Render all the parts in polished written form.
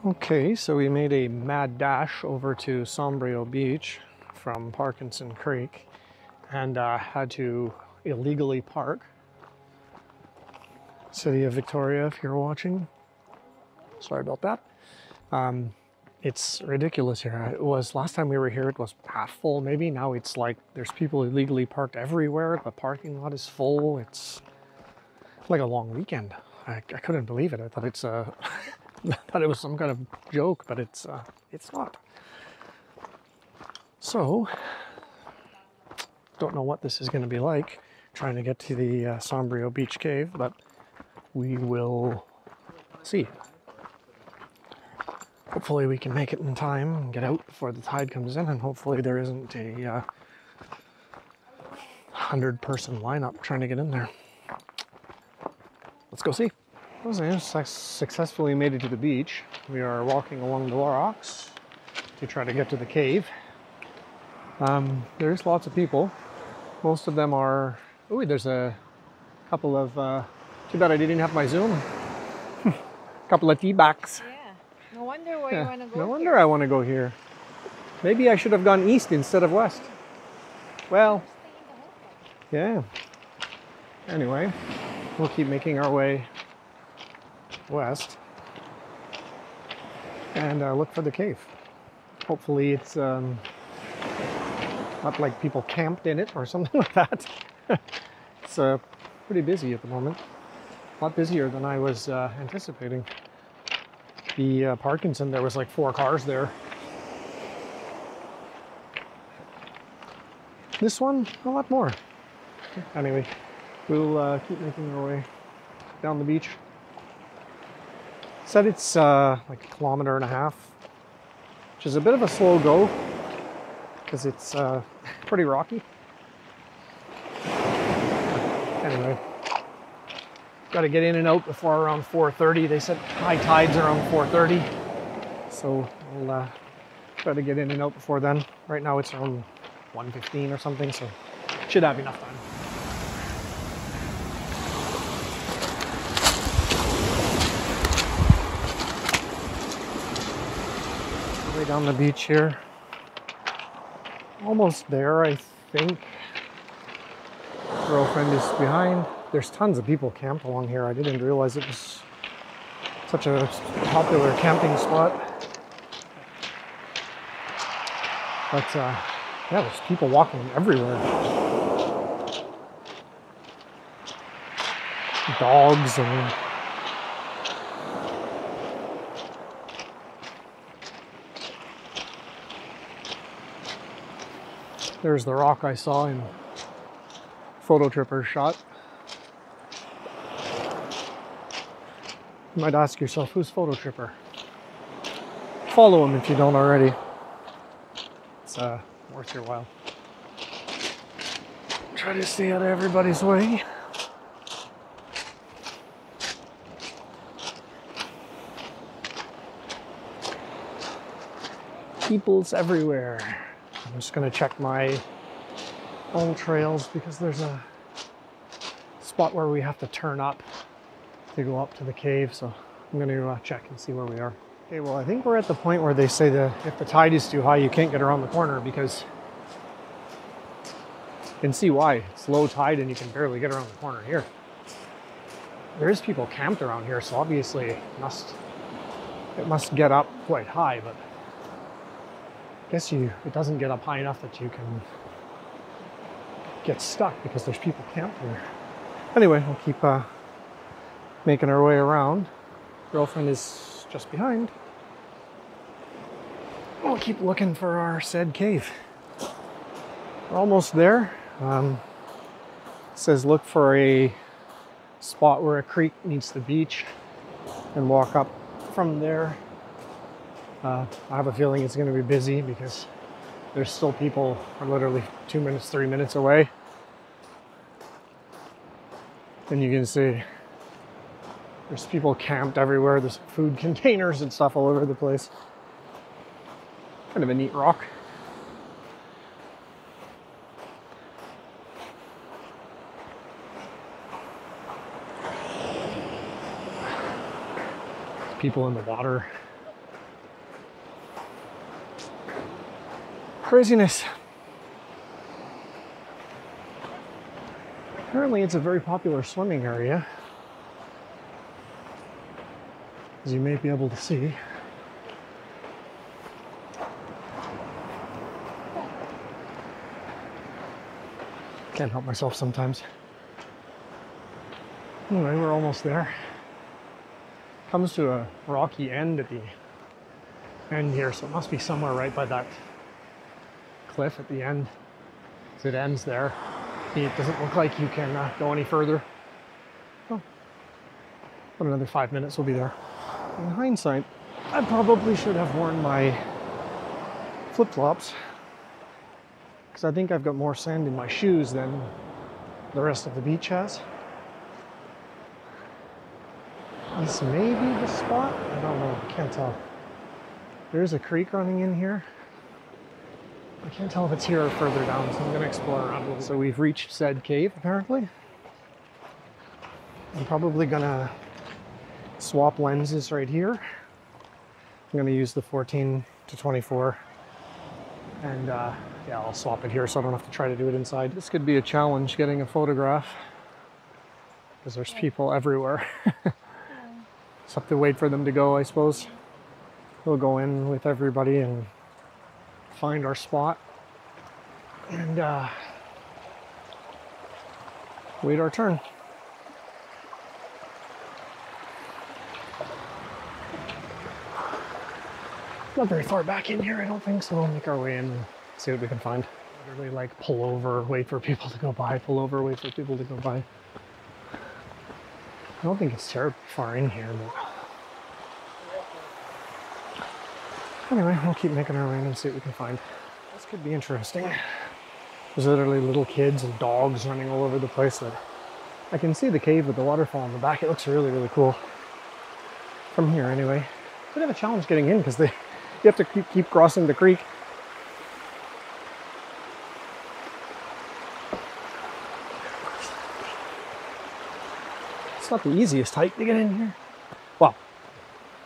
Okay, so we made a mad dash over to Sombrio Beach from Parkinson Creek and had to illegally park. City of Victoria, if you're watching. Sorry about that. It's ridiculous here. It was last time we were here, it was half full maybe. Now it's like there's people illegally parked everywhere. The parking lot is full. It's like a long weekend. I couldn't believe it. I thought it's I thought it was some kind of joke, but it's not. So, don't know what this is going to be like, trying to get to the Sombrio Beach Cave, but we will see. Hopefully we can make it in time and get out before the tide comes in, and hopefully there isn't a 100-person lineup trying to get in there. Let's go see. Successfully made it to the beach. We are walking along the rocks to try to get to the cave. There's lots of people. Most of them are... Oh, there's a couple of... too bad I didn't have my Zoom. A couple of tea-backs. Yeah. No wonder why you want to go No wonder I want to go here. Maybe I should have gone east instead of west. Well, yeah. Anyway, we'll keep making our way west and look for the cave. Hopefully it's not like people camped in it or something like that. It's pretty busy at the moment. A lot busier than I was anticipating. The Parkinson, there was like 4 cars there. This one, a lot more. Anyway, we'll keep making our way down the beach. Said it's like 1.5 kilometers, which is a bit of a slow go because it's pretty rocky. Anyway, got to get in and out before around 4:30. They said high tide's around 4:30, so we'll try to get in and out before then. Right now it's around 1:15 or something, so should have enough time. Way down the beach here. Almost there, I think. Girlfriend is behind. There's tons of people camped along here. I didn't realize it was such a popular camping spot. But yeah, there's people walking everywhere. Dogs and there's the rock I saw in Photo Tripper's shot. You might ask yourself, who's Photo Tripper? Follow him if you don't already. It's worth your while. Try to stay out of everybody's way. People's everywhere. I'm just gonna check my own trails because there's a spot where we have to turn up to go up to the cave, so I'm going to check and see where we are. Okay, well I think we're at the point where they say that if the tide is too high you can't get around the corner, because you can see why. It's low tide and you can barely get around the corner here. There is people camped around here, so obviously it must get up quite high, but I guess it doesn't get up high enough that you can get stuck because there's people camped here. Anyway, we'll keep making our way around. Girlfriend is just behind. We'll keep looking for our said cave. We're almost there. It says look for a spot where a creek meets the beach and walk up from there. I have a feeling it's going to be busy because there's still people are literally 2 minutes, 3 minutes away. And you can see there's people camped everywhere. There's food containers and stuff all over the place. Kind of a neat rock. People in the water. Craziness. Apparently it's a very popular swimming area, as you may be able to see. Can't help myself sometimes. Anyway, we're almost there. Comes to a rocky end at the end here, so it must be somewhere right by that cliff at the end. So it ends there. It doesn't look like you can go any further. Oh, but another 5 minutes we'll be there. In hindsight, I probably should have worn my flip-flops, because I think I've got more sand in my shoes than the rest of the beach has. This may be the spot. I don't know. I can't tell. There's a creek running in here. I can't tell if it's here or further down, so I'm going to explore around a little. So we've reached said cave, apparently. I'm probably going to swap lenses right here. I'm going to use the 14 to 24. And yeah, I'll swap it here so I don't have to try to do it inside. This could be a challenge, getting a photograph, because there's people everywhere. Just have to wait for them to go, I suppose. We'll go in with everybody and find our spot and wait our turn. Not very far back in here, I don't think, so we'll make our way in and see what we can find. Literally like pull over, wait for people to go by, pull over, wait for people to go by. I don't think it's terribly far in here, but anyway, we'll keep making our way in and see what we can find. This could be interesting. There's literally little kids and dogs running all over the place. But I can see the cave with the waterfall in the back. It looks really, really cool. From here, anyway. Bit of a challenge getting in because you have to keep crossing the creek. It's not the easiest hike to get in here. Well,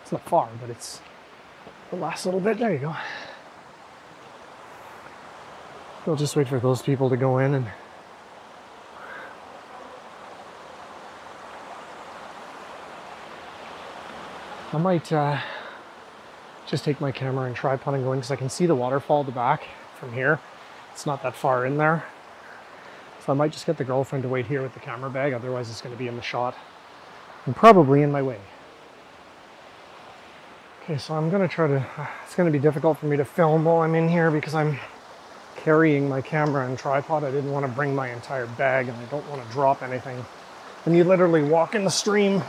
it's not far, but it's the last little bit. There you go. We'll just wait for those people to go in and I might just take my camera and tripod and go in because I can see the waterfall at the back from here. It's not that far in there. So I might just get the girlfriend to wait here with the camera bag, otherwise it's going to be in the shot and probably in my way. Okay, so I'm going to try to, it's going to be difficult for me to film while I'm in here because I'm carrying my camera and tripod. I didn't want to bring my entire bag and I don't want to drop anything. And you literally walk in the stream.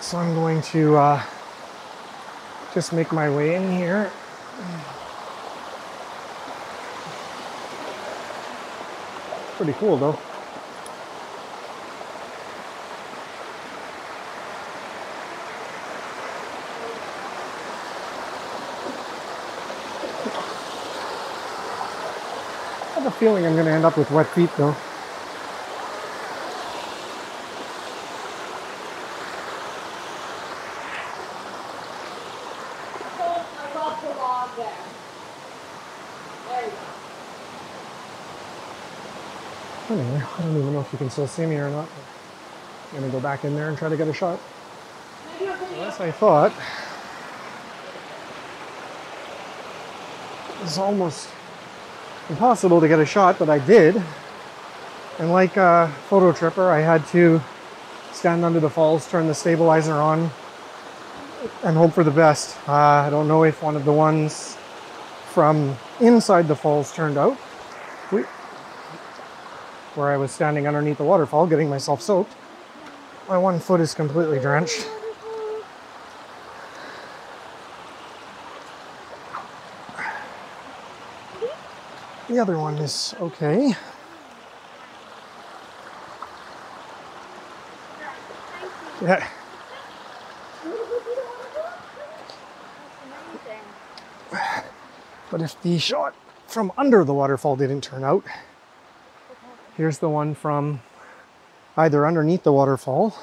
So I'm going to just make my way in here. Pretty cool though. I have a feeling I'm going to end up with wet feet though. Anyway, I don't even know if you can still see me or not. I'm going to go back in there and try to get a shot. As I thought, it's almost impossible to get a shot, but I did. And like a photo tripper, I had to stand under the falls, turn the stabilizer on, and hope for the best. I don't know if one of the ones from inside the falls turned out, where I was standing underneath the waterfall getting myself soaked. My one foot is completely drenched. The other one is okay. Yeah. But if the shot from under the waterfall didn't turn out, here's the one from either underneath the waterfall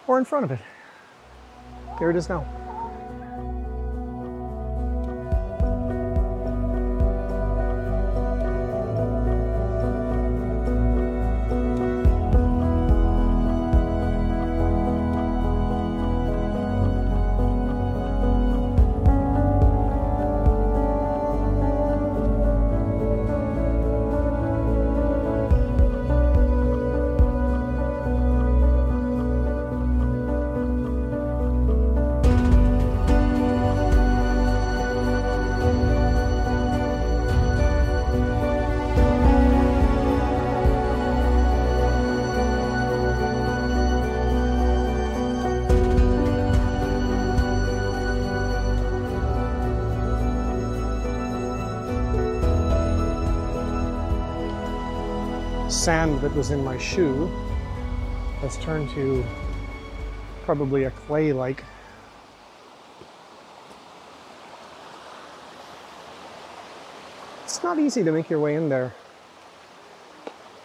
or in front of it. Here it is now. sand that was in my shoe has turned to probably a clay-like. It's not easy to make your way in there,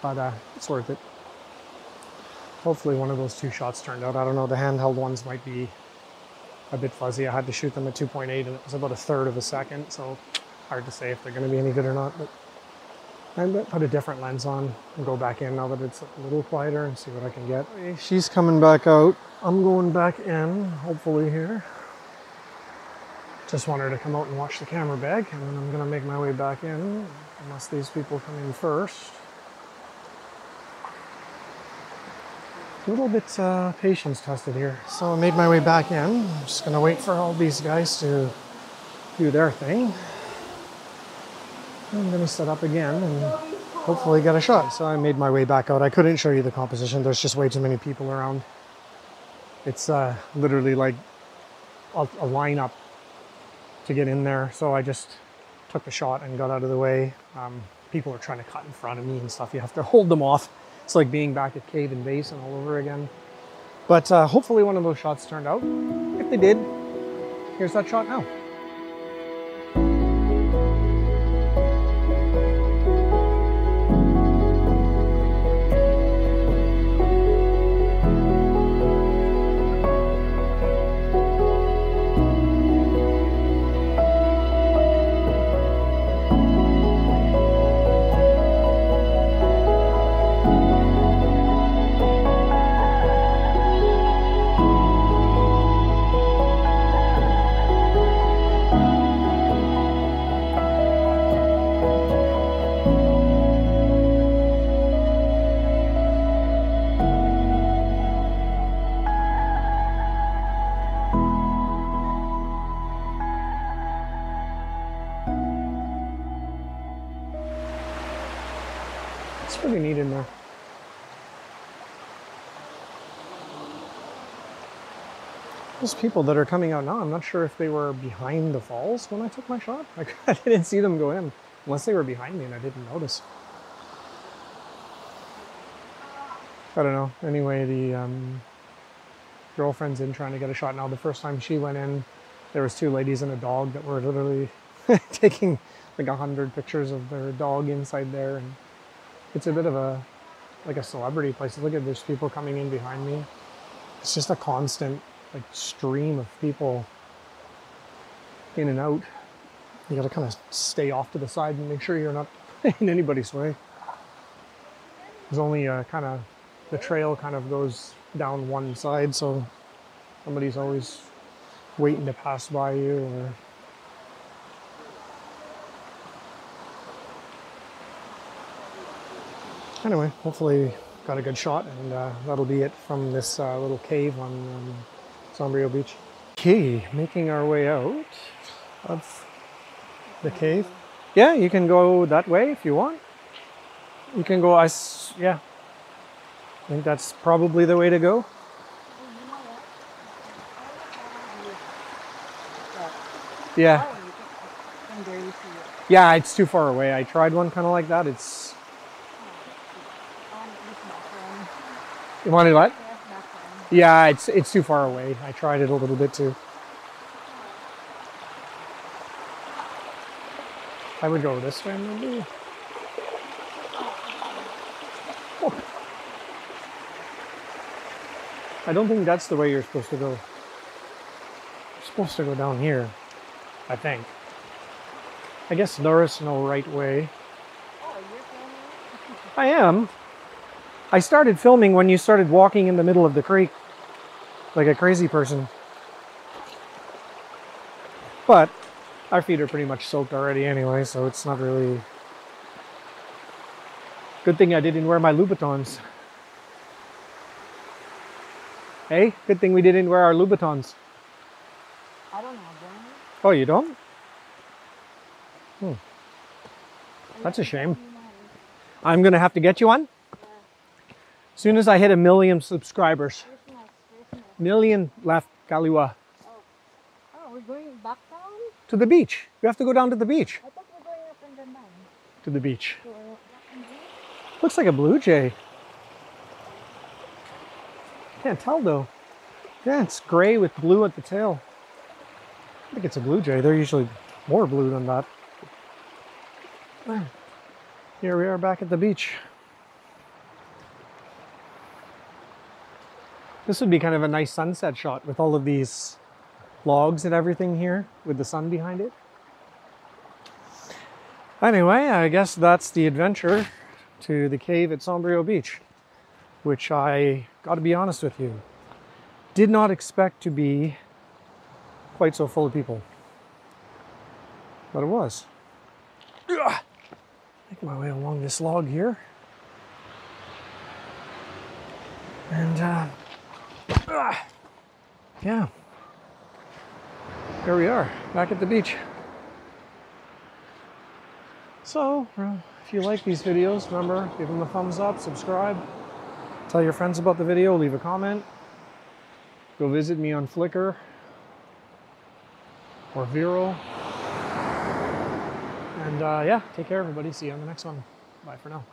but it's worth it. Hopefully one of those two shots turned out. I don't know, the handheld ones might be a bit fuzzy. I had to shoot them at 2.8 and it was about 1/3 of a second, so hard to say if they're going to be any good or not. But I'm going to put a different lens on and go back in now that it's a little quieter and see what I can get. She's coming back out. I'm going back in, hopefully here. Just want her to come out and watch the camera bag, and then I'm going to make my way back in, unless these people come in first. A little bit patience tested here. So I made my way back in. I'm just going to wait for all these guys to do their thing. I'm going to set up again and hopefully get a shot. So I made my way back out. I couldn't show you the composition. There's just way too many people around. It's literally like a lineup to get in there. So I just took the shot and got out of the way. People are trying to cut in front of me and stuff. You have to hold them off. It's like being back at Cave and Basin all over again. But hopefully one of those shots turned out. If they did, here's that shot now. It's pretty neat in there. Those people that are coming out now, I'm not sure if they were behind the falls when I took my shot. Like, I didn't see them go in, unless they were behind me and I didn't notice. I don't know. Anyway, the girlfriend's in trying to get a shot now. The first time she went in, there was 2 ladies and a dog that were literally taking like 100 pictures of their dog inside there, and it's a bit of a like a celebrity place. Look at, there's people coming in behind me. It's just a constant like stream of people in and out. You gotta kind of stay off to the side and make sure you're not in anybody's way. There's only kind of, the trail kind of goes down one side, so somebody's always waiting to pass by you. Or anyway, hopefully got a good shot, and that'll be it from this little cave on Sombrio Beach. Okay, making our way out of the cave. Yeah, you can go that way if you want. You can go, yeah. I think that's probably the way to go. Yeah. Yeah, it's too far away. I tried one kind of like that. It's... You wanted what? Yeah, it's too far away. I tried it a little bit too. I would go this way maybe. Oh. I don't think that's the way you're supposed to go. You're supposed to go down here, I think. I guess there is no right way. Oh, you're filming? I am. I started filming when you started walking in the middle of the creek like a crazy person. But our feet are pretty much soaked already anyway, so it's not really... Good thing I didn't wear my Louboutins. Hey, good thing we didn't wear our Louboutins. I don't have one. Oh, you don't? Hmm. That's a shame. I'm gonna have to get you one? As soon as I hit 1 million subscribers. Million left, Kaliwa. Oh, we're going back down? To the beach. We have to go down to the beach. I thought we're going up and then down. To the beach. So, Looks like a blue jay. Can't tell though. Yeah, it's gray with blue at the tail. I think it's a blue jay. They're usually more blue than that. Here we are back at the beach. This would be kind of a nice sunset shot with all of these logs and everything here with the sun behind it. Anyway, I guess that's the adventure to the cave at Sombrio Beach, which I gotta be honest with you, did not expect to be quite so full of people. But it was. Make my way along this log here. And yeah, here we are, back at the beach. So, if you like these videos, remember, give them a thumbs up, subscribe, tell your friends about the video, leave a comment, go visit me on Flickr or Vero. And yeah, take care everybody, see you on the next one. Bye for now.